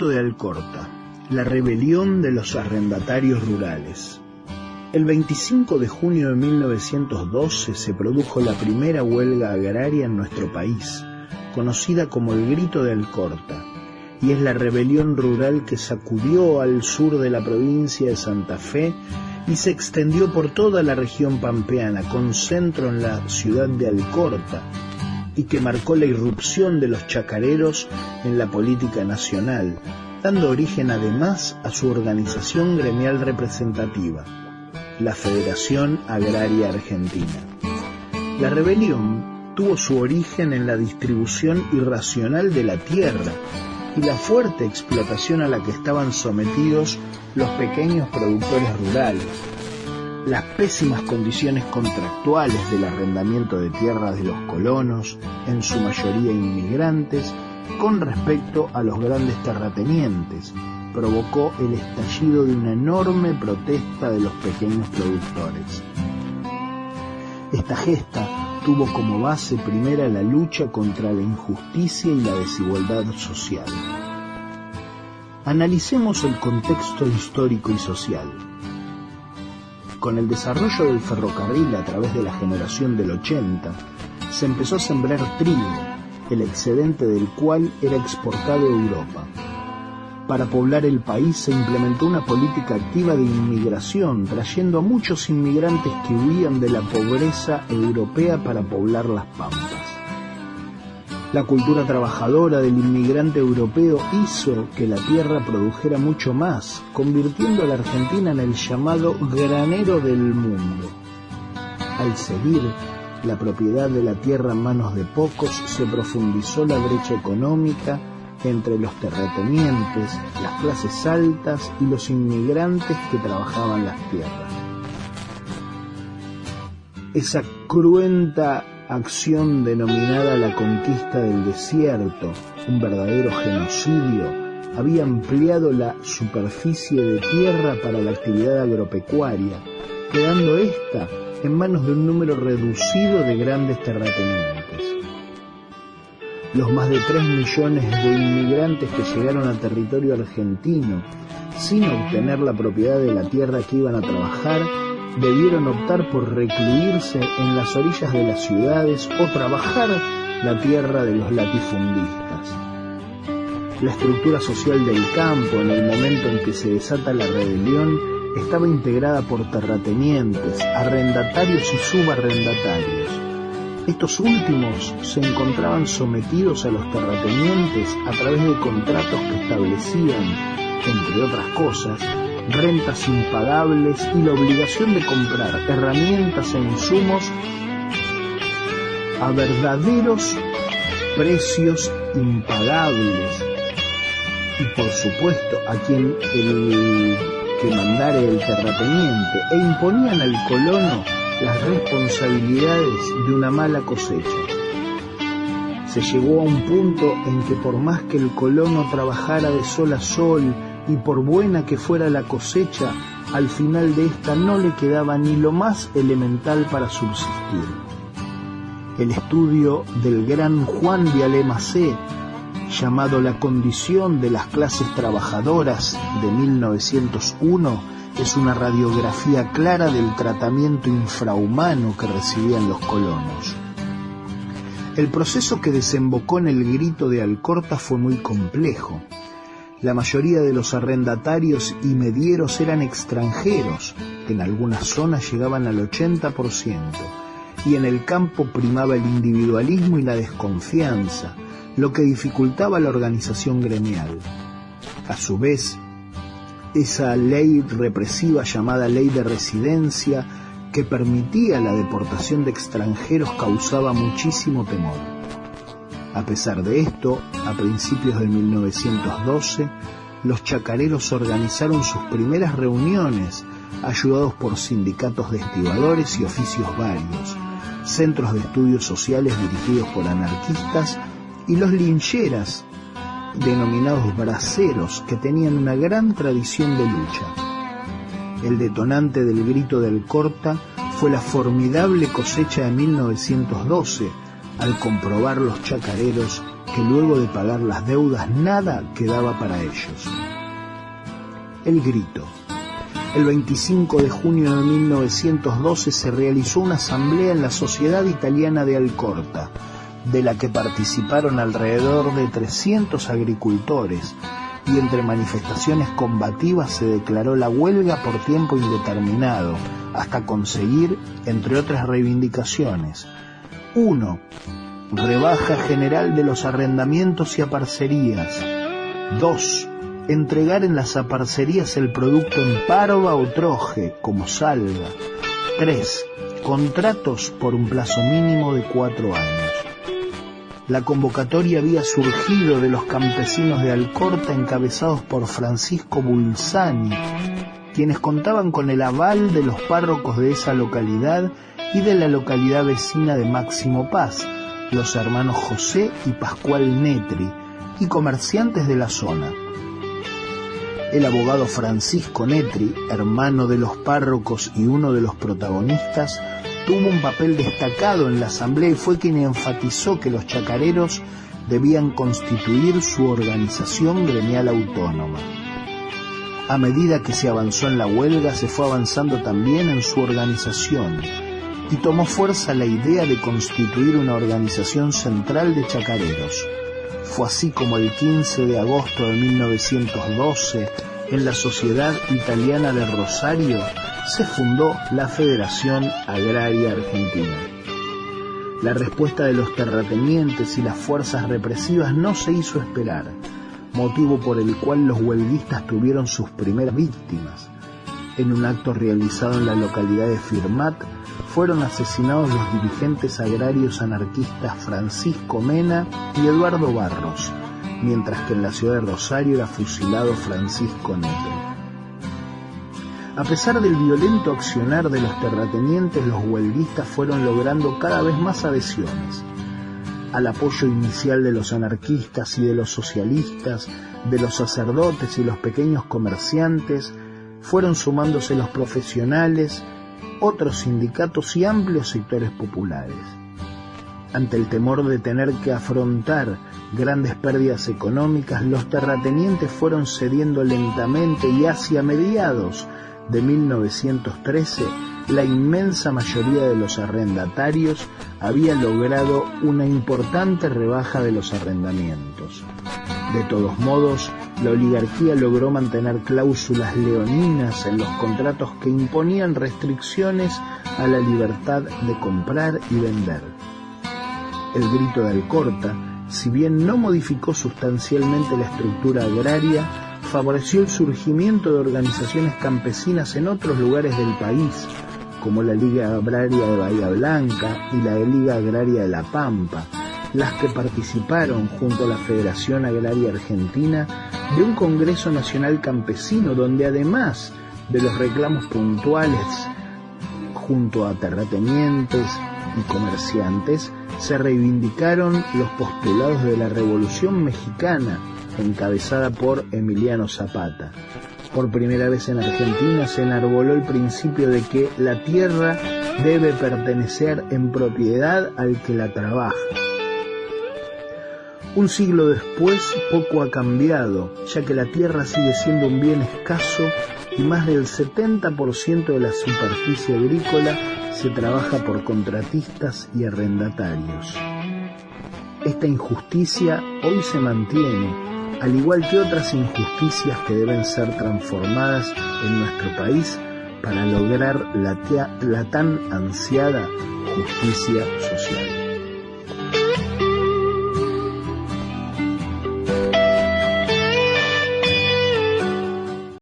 Grito de Alcorta, la rebelión de los arrendatarios rurales. El 25 de junio de 1912 se produjo la primera huelga agraria en nuestro país, conocida como el Grito de Alcorta, y es la rebelión rural que sacudió al sur de la provincia de Santa Fe y se extendió por toda la región pampeana, con centro en la ciudad de Alcorta, y que marcó la irrupción de los chacareros en la política nacional, dando origen además a su organización gremial representativa, la Federación Agraria Argentina. La rebelión tuvo su origen en la distribución irracional de la tierra y la fuerte explotación a la que estaban sometidos los pequeños productores rurales, las pésimas condiciones contractuales del arrendamiento de tierras de los colonos, en su mayoría inmigrantes, con respecto a los grandes terratenientes, provocó el estallido de una enorme protesta de los pequeños productores. Esta gesta tuvo como base primera la lucha contra la injusticia y la desigualdad social. Analicemos el contexto histórico y social. Con el desarrollo del ferrocarril a través de la generación del 80, se empezó a sembrar trigo, el excedente del cual era exportado a Europa. Para poblar el país se implementó una política activa de inmigración, trayendo a muchos inmigrantes que huían de la pobreza europea para poblar las pampas. La cultura trabajadora del inmigrante europeo hizo que la tierra produjera mucho más, convirtiendo a la Argentina en el llamado granero del mundo. Al seguir la propiedad de la tierra en manos de pocos, se profundizó la brecha económica entre los terratenientes, las clases altas y los inmigrantes que trabajaban las tierras. Esa cruenta acción denominada la conquista del desierto, un verdadero genocidio, había ampliado la superficie de tierra para la actividad agropecuaria, quedando esta en manos de un número reducido de grandes terratenientes. Los más de 3 millones de inmigrantes que llegaron a territorio argentino sin obtener la propiedad de la tierra que iban a trabajar, debieron optar por recluirse en las orillas de las ciudades o trabajar la tierra de los latifundistas. La estructura social del campo, en el momento en que se desata la rebelión, estaba integrada por terratenientes, arrendatarios y subarrendatarios. Estos últimos se encontraban sometidos a los terratenientes a través de contratos que establecían, entre otras cosas, rentas impagables y la obligación de comprar herramientas e insumos a verdaderos precios impagables, y por supuesto a quien el que mandare el terrateniente, e imponían al colono las responsabilidades de una mala cosecha. Se llegó a un punto en que por más que el colono trabajara de sol a sol y por buena que fuera la cosecha, al final de esta no le quedaba ni lo más elemental para subsistir. El estudio del gran Juan de Alemacé, llamado La condición de las clases trabajadoras, de 1901, es una radiografía clara del tratamiento infrahumano que recibían los colonos. El proceso que desembocó en el Grito de Alcorta fue muy complejo. La mayoría de los arrendatarios y medieros eran extranjeros, que en algunas zonas llegaban al 80%, y en el campo primaba el individualismo y la desconfianza, lo que dificultaba la organización gremial. A su vez, esa ley represiva llamada Ley de Residencia, que permitía la deportación de extranjeros, causaba muchísimo temor. A pesar de esto, a principios de 1912, los chacareros organizaron sus primeras reuniones, ayudados por sindicatos de estibadores y oficios varios, centros de estudios sociales dirigidos por anarquistas y los lincheras, denominados braceros, que tenían una gran tradición de lucha. El detonante del Grito de Alcorta fue la formidable cosecha de 1912, al comprobar los chacareros que luego de pagar las deudas nada quedaba para ellos. El grito. El 25 de junio de 1912 se realizó una asamblea en la Sociedad Italiana de Alcorta, de la que participaron alrededor de 300 agricultores, y entre manifestaciones combativas se declaró la huelga por tiempo indeterminado, hasta conseguir, entre otras reivindicaciones: 1. Rebaja general de los arrendamientos y aparcerías. 2. Entregar en las aparcerías el producto en parva o troje, como salga. 3. Contratos por un plazo mínimo de 4 años. La convocatoria había surgido de los campesinos de Alcorta encabezados por Francisco Bulzani, quienes contaban con el aval de los párrocos de esa localidad y de la localidad vecina de Máximo Paz, los hermanos José y Pascual Netri, y comerciantes de la zona. El abogado Francisco Netri, hermano de los párrocos y uno de los protagonistas, tuvo un papel destacado en la asamblea y fue quien enfatizó que los chacareros debían constituir su organización gremial autónoma. A medida que se avanzó en la huelga, se fue avanzando también en su organización, y tomó fuerza la idea de constituir una organización central de chacareros. Fue así como el 15 de agosto de 1912, en la Sociedad Italiana de Rosario, se fundó la Federación Agraria Argentina. La respuesta de los terratenientes y las fuerzas represivas no se hizo esperar, motivo por el cual los huelguistas tuvieron sus primeras víctimas. En un acto realizado en la localidad de Firmat, fueron asesinados los dirigentes agrarios anarquistas Francisco Mena y Eduardo Barros, mientras que en la ciudad de Rosario era fusilado Francisco Netri. A pesar del violento accionar de los terratenientes, los huelguistas fueron logrando cada vez más adhesiones. Al apoyo inicial de los anarquistas y de los socialistas, de los sacerdotes y los pequeños comerciantes, fueron sumándose los profesionales, otros sindicatos y amplios sectores populares. Ante el temor de tener que afrontar grandes pérdidas económicas, los terratenientes fueron cediendo lentamente y hacia mediados de 1913, la inmensa mayoría de los arrendatarios había logrado una importante rebaja de los arrendamientos. De todos modos, la oligarquía logró mantener cláusulas leoninas en los contratos que imponían restricciones a la libertad de comprar y vender. El grito de Alcorta, si bien no modificó sustancialmente la estructura agraria, favoreció el surgimiento de organizaciones campesinas en otros lugares del país, como la Liga Agraria de Bahía Blanca y la Liga Agraria de La Pampa, las que participaron junto a la Federación Agraria Argentina de un Congreso Nacional Campesino, donde además de los reclamos puntuales junto a terratenientes y comerciantes, se reivindicaron los postulados de la Revolución Mexicana, encabezada por Emiliano Zapata. Por primera vez en Argentina se enarboló el principio de que la tierra debe pertenecer en propiedad al que la trabaja. Un siglo después, poco ha cambiado, ya que la tierra sigue siendo un bien escaso y más del 70% de la superficie agrícola se trabaja por contratistas y arrendatarios. Esta injusticia hoy se mantiene, al igual que otras injusticias que deben ser transformadas en nuestro país para lograr la tan ansiada justicia social.